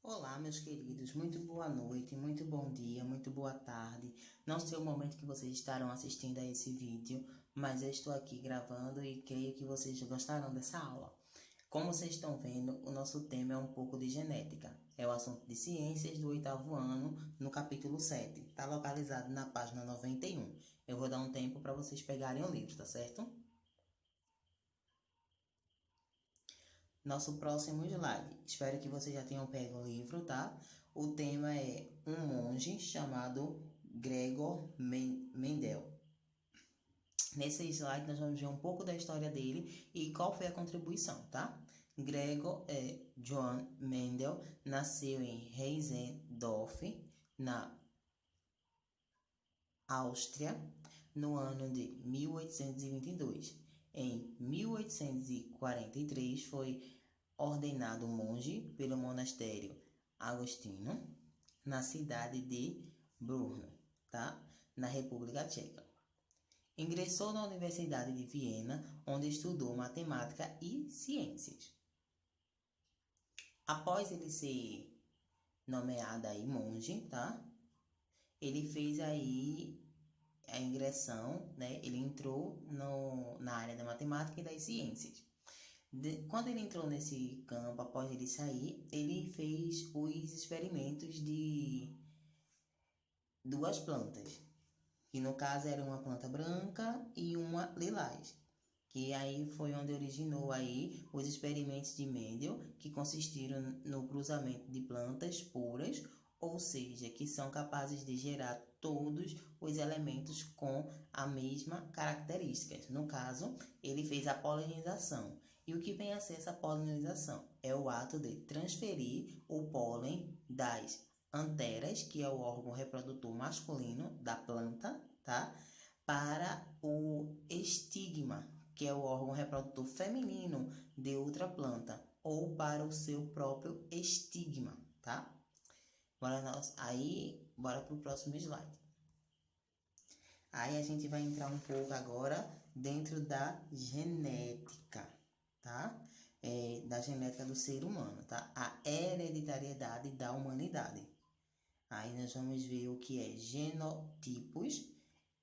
Olá, meus queridos, muito boa noite, muito bom dia, muito boa tarde. Não sei o momento que vocês estarão assistindo a esse vídeo, mas eu estou aqui gravando e creio que vocês gostarão dessa aula. Como vocês estão vendo, o nosso tema é um pouco de genética. É o assunto de ciências do 8º ano, no capítulo 7. Está localizado na página 91. Eu vou dar um tempo para vocês pegarem o livro, tá certo? Nosso próximo slide. Espero que vocês já tenham pego o livro, tá? O tema é um monge chamado Gregor Mendel. Nesse slide nós vamos ver um pouco da história dele e qual foi a contribuição, tá? Gregor Johann Mendel nasceu em Reisendorf, na Áustria, no ano de 1822. Em 1843 foi ordenado monge pelo monastério agostino na cidade de Brno, tá? Na República Tcheca. Ingressou na Universidade de Viena, onde estudou matemática e ciências. Após ele ser nomeado aí monge, tá? Ele fez aí a ingressão, né? Ele entrou na área da matemática e das ciências. Quando ele entrou nesse campo, após ele sair, ele fez os experimentos de duas plantas, que no caso era uma planta branca e uma lilás, que aí foi onde originou aí os experimentos de Mendel, que consistiram no cruzamento de plantas puras, ou seja, que são capazes de gerar todos os elementos com a mesma característica. No caso, ele fez a polinização. E o que vem a ser essa polinização? É o ato de transferir o pólen das anteras, que é o órgão reprodutor masculino da planta, tá? Para o estigma, que é o órgão reprodutor feminino de outra planta, ou para o seu próprio estigma, tá? Bora para o próximo slide. Aí a gente vai entrar um pouco agora dentro da genética, tá? Da genética do ser humano, tá? A hereditariedade da humanidade. Aí nós vamos ver o que é genotipos.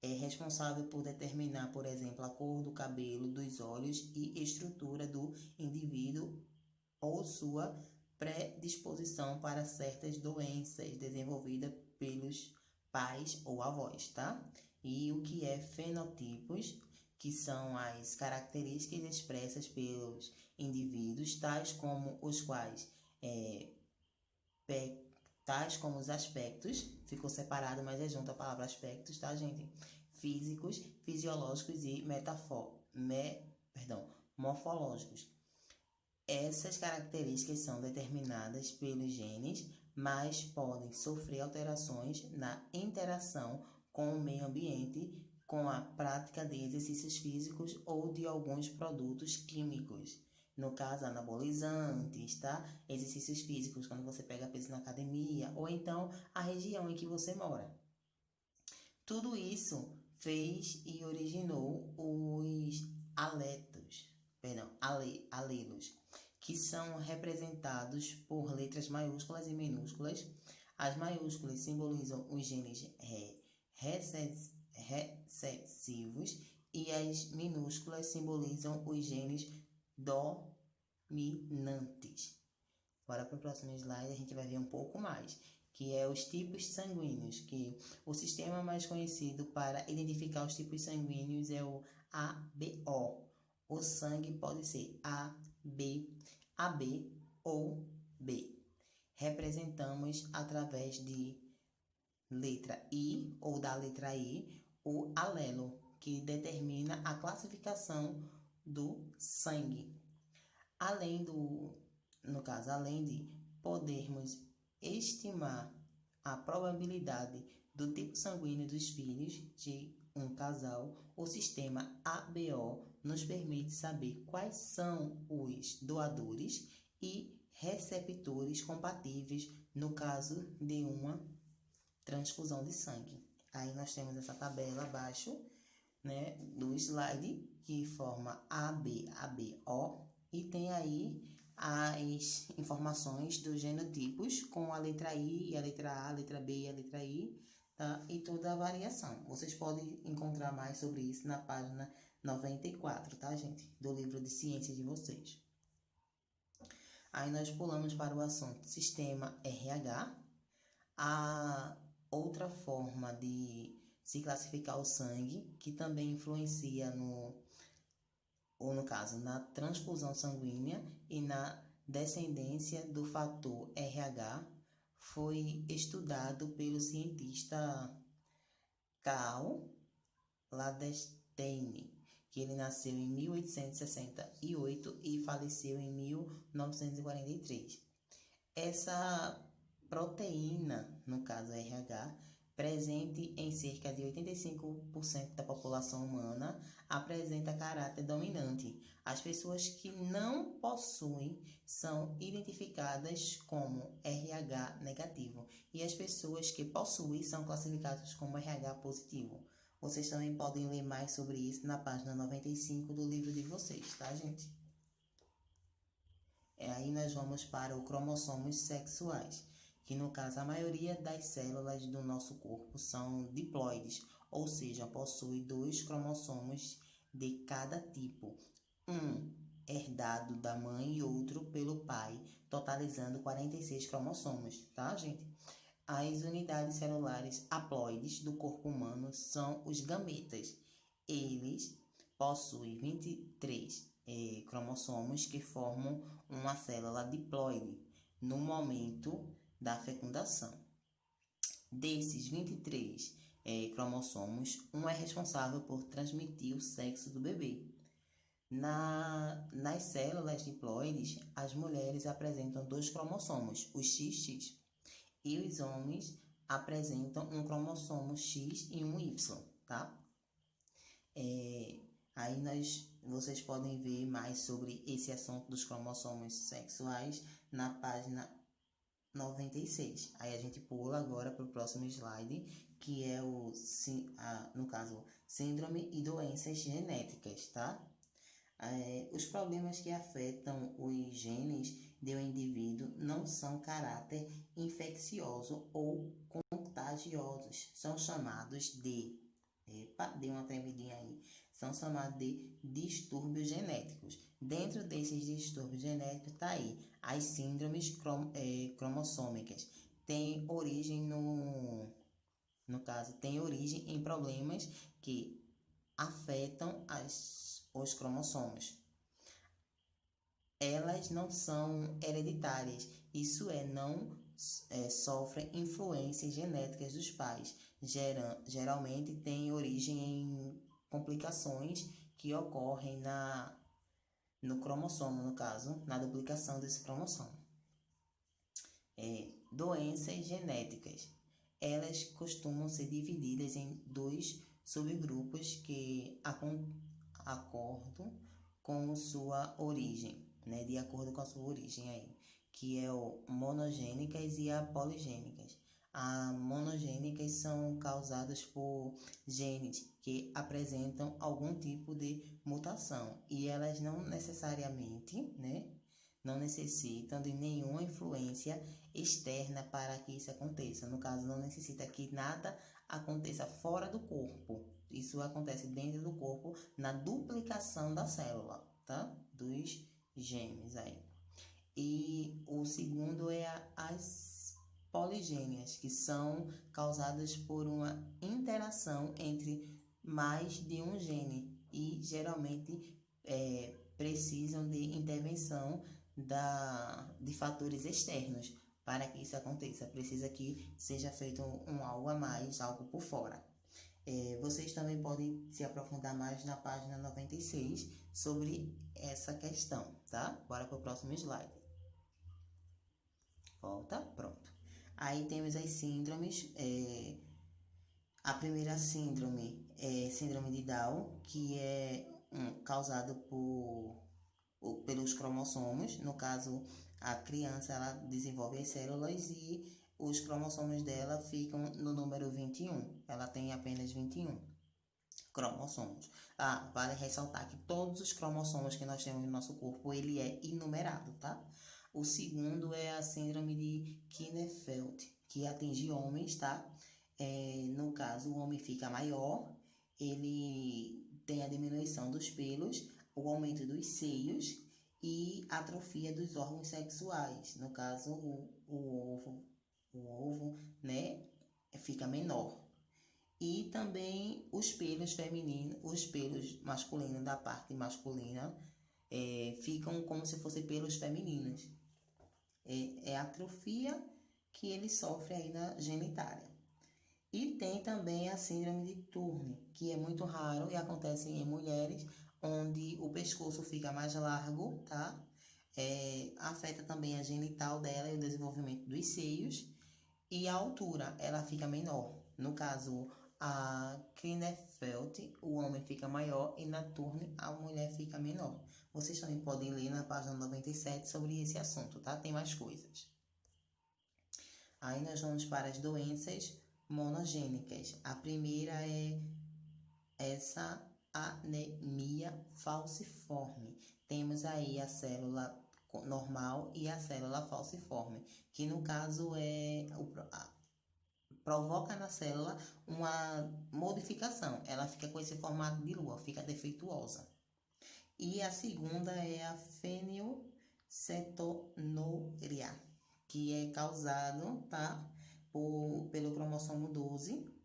É responsável por determinar, por exemplo, a cor do cabelo, dos olhos e estrutura do indivíduo ou sua predisposição para certas doenças desenvolvidas pelos pais ou avós, tá? E o que é fenotipos, que são as características expressas pelos indivíduos, tais como os aspectos, ficou separado, mas é junto a palavra aspectos, tá, gente? Físicos, fisiológicos e morfológicos. Essas características são determinadas pelos genes, mas podem sofrer alterações na interação com o meio ambiente, com a prática de exercícios físicos ou de alguns produtos químicos. No caso, anabolizantes, tá? Exercícios físicos, quando você pega peso na academia, ou então a região em que você mora. Tudo isso fez e originou os alelos, que são representados por letras maiúsculas e minúsculas. As maiúsculas simbolizam os genes recessivos e as minúsculas simbolizam os genes dominantes. Bora para o próximo slide, a gente vai ver um pouco mais, que é os tipos sanguíneos, que o sistema mais conhecido para identificar os tipos sanguíneos é o ABO. O sangue pode ser AB, AB ou B. Representamos através de letra I ou da letra I o alelo, que determina a classificação do sangue. Além de podermos estimar a probabilidade do tipo sanguíneo dos filhos de um casal, o sistema ABO nos permite saber quais são os doadores e receptores compatíveis no caso de uma transfusão de sangue. Aí nós temos essa tabela abaixo, né, do slide, que forma ABO, e tem aí as informações dos genotipos com a letra I, a letra A, a letra B e a letra I, tá? E toda a variação. Vocês podem encontrar mais sobre isso na página 94, tá, gente? Do livro de ciência de vocês. Aí nós pulamos para o assunto sistema RH. A outra forma de se classificar o sangue, que também influencia no caso, na transfusão sanguínea e na descendência do fator RH, foi estudado pelo cientista Karl Landsteiner, que ele nasceu em 1868 e faleceu em 1943. Essa proteína, no caso RH, presente em cerca de 85% da população humana, apresenta caráter dominante. As pessoas que não possuem são identificadas como RH negativo e as pessoas que possuem são classificadas como RH positivo. Vocês também podem ler mais sobre isso na página 95 do livro de vocês, tá, gente? Aí nós vamos para os cromossomos sexuais, que no caso a maioria das células do nosso corpo são diploides, ou seja, possui 2 cromossomos de cada tipo, um herdado da mãe e outro pelo pai, totalizando 46 cromossomos, tá, gente? As unidades celulares haploides do corpo humano são os gametas. Eles possuem 23 cromossomos que formam uma célula diploide no momento da fecundação. Desses 23 cromossomos, um é responsável por transmitir o sexo do bebê. Nas células diploides, as mulheres apresentam 2 cromossomos, os XX, e os homens apresentam um cromossomo X e um Y, tá? Aí vocês podem ver mais sobre esse assunto dos cromossomos sexuais na página 96. Aí a gente pula agora para o próximo slide, que é no caso, síndrome e doenças genéticas, tá? Os problemas que afetam os genes do indivíduo não são caráter infeccioso ou contagiosos, são chamados de dei uma tremidinha aí. São chamados de distúrbios genéticos. Dentro desses distúrbios genéticos está aí as síndromes cromossômicas. Tem origem no caso, tem origem em problemas que afetam os cromossomos. Elas não são hereditárias, isso não sofrem influências genéticas dos pais. Geralmente tem origem em complicações que ocorrem no cromossomo, no caso, na duplicação desse cromossomo. Doenças genéticas. Elas costumam ser divididas em 2 subgrupos que acordam com sua origem, né? De acordo com a sua origem aí, que é o monogênicas e a poligênicas. As monogênicas são causadas por genes que apresentam algum tipo de mutação e elas não necessariamente, né, não necessitam de nenhuma influência externa para que isso aconteça. No caso, não necessita que nada aconteça fora do corpo. Isso acontece dentro do corpo na duplicação da célula, tá? Dos genes aí. E o segundo é as poligênias, que são causadas por uma interação entre mais de um gene e geralmente precisam de intervenção de fatores externos para que isso aconteça. Precisa que seja feito algo a mais, algo por fora. Vocês também podem se aprofundar mais na página 96 sobre essa questão, tá? Bora para o próximo slide. Volta, pronto. Aí temos as síndromes. A primeira síndrome é síndrome de Down, que é causado pelos cromossomos. No caso, a criança ela desenvolve as células e os cromossomos dela ficam no número 21. Ela tem apenas 21. cromossomos. Ah, vale ressaltar que todos os cromossomos que nós temos no nosso corpo, ele é inumerado, tá? O segundo é a síndrome de Klinefelter, que atinge homens, tá? No caso, o homem fica maior, ele tem a diminuição dos pelos, o aumento dos seios e atrofia dos órgãos sexuais. No caso, o ovo, né, fica menor. E também os pelos femininos, os pelos masculinos da parte masculina ficam como se fossem pelos femininos. É a atrofia que ele sofre aí na genitália. E tem também a síndrome de Turner, que é muito raro e acontece em mulheres, onde o pescoço fica mais largo, tá? Afeta também a genital dela e o desenvolvimento dos seios. E a altura, ela fica menor. No caso, a Klinefelter, o homem fica maior e na Turner, a mulher fica menor. Vocês também podem ler na página 97 sobre esse assunto, tá? Tem mais coisas. Aí nós vamos para as doenças monogênicas. A primeira é essa anemia falciforme. Temos aí a célula normal e a célula falciforme, que no caso provoca na célula uma modificação. Ela fica com esse formato de lua, fica defeituosa. E a segunda é a fenilcetonúria, que é causado, tá, pelo cromossomo 12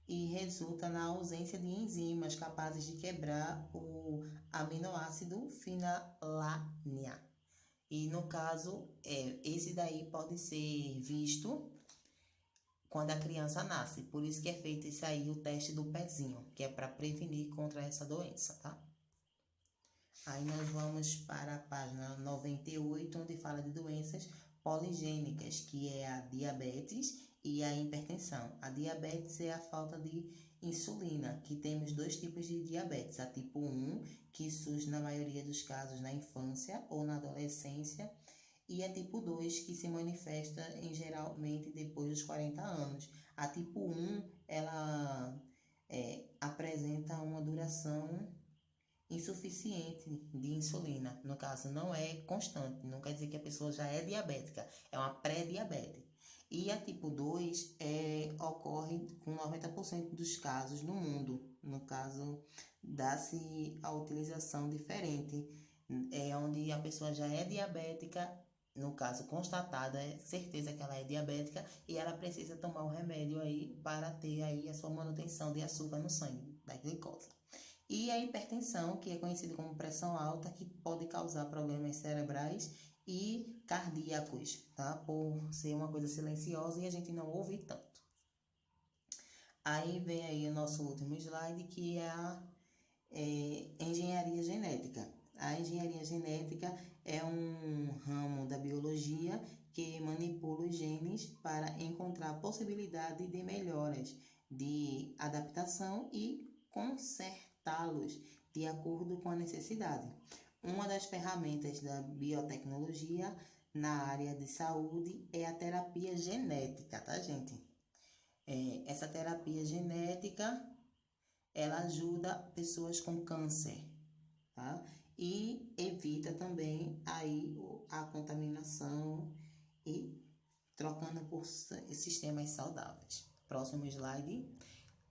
e resulta na ausência de enzimas capazes de quebrar o aminoácido fenilalania. E no caso, esse daí pode ser visto quando a criança nasce. Por isso que é feito esse aí, o teste do pezinho, que é para prevenir contra essa doença, tá? Aí nós vamos para a página 98, onde fala de doenças poligênicas, que é a diabetes e a hipertensão. A diabetes é a falta de insulina, que temos dois tipos de diabetes. A tipo 1, que surge na maioria dos casos na infância ou na adolescência, e a tipo 2, que se manifesta geralmente depois dos 40 anos. A tipo 1, ela apresenta uma duração insuficiente de insulina. No caso, não é constante, não quer dizer que a pessoa já é diabética, é uma pré-diabetes. E a tipo 2 ocorre com 90% dos casos no mundo. No caso, dá-se a utilização diferente, onde a pessoa já é diabética, no caso constatada, é certeza que ela é diabética e ela precisa tomar o remédio aí para ter aí a sua manutenção de açúcar no sangue, da glicose. E a hipertensão, que é conhecida como pressão alta, que pode causar problemas cerebrais e cardíacos, tá? Por ser uma coisa silenciosa e a gente não ouve tanto. Aí vem aí o nosso último slide, que é a engenharia genética. A engenharia genética é um ramo da biologia que manipula os genes para encontrar a possibilidade de melhoras de adaptação e consertá-los de acordo com a necessidade. Uma das ferramentas da biotecnologia na área de saúde é a terapia genética, tá, gente? Essa terapia genética, ela ajuda pessoas com câncer, tá? E evita também aí a contaminação e trocando por sistemas saudáveis. Próximo slide.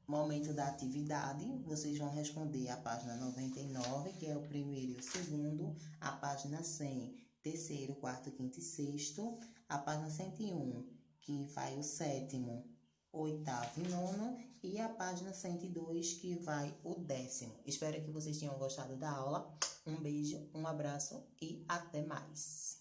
Momento da atividade, vocês vão responder a página 99, que é o primeiro e o segundo, a página 100, terceiro, quarto, quinto e sexto, a página 101, que vai o sétimo, oitavo e nono, e a página 102, que vai o 10º. Espero que vocês tenham gostado da aula. Um beijo, um abraço e até mais!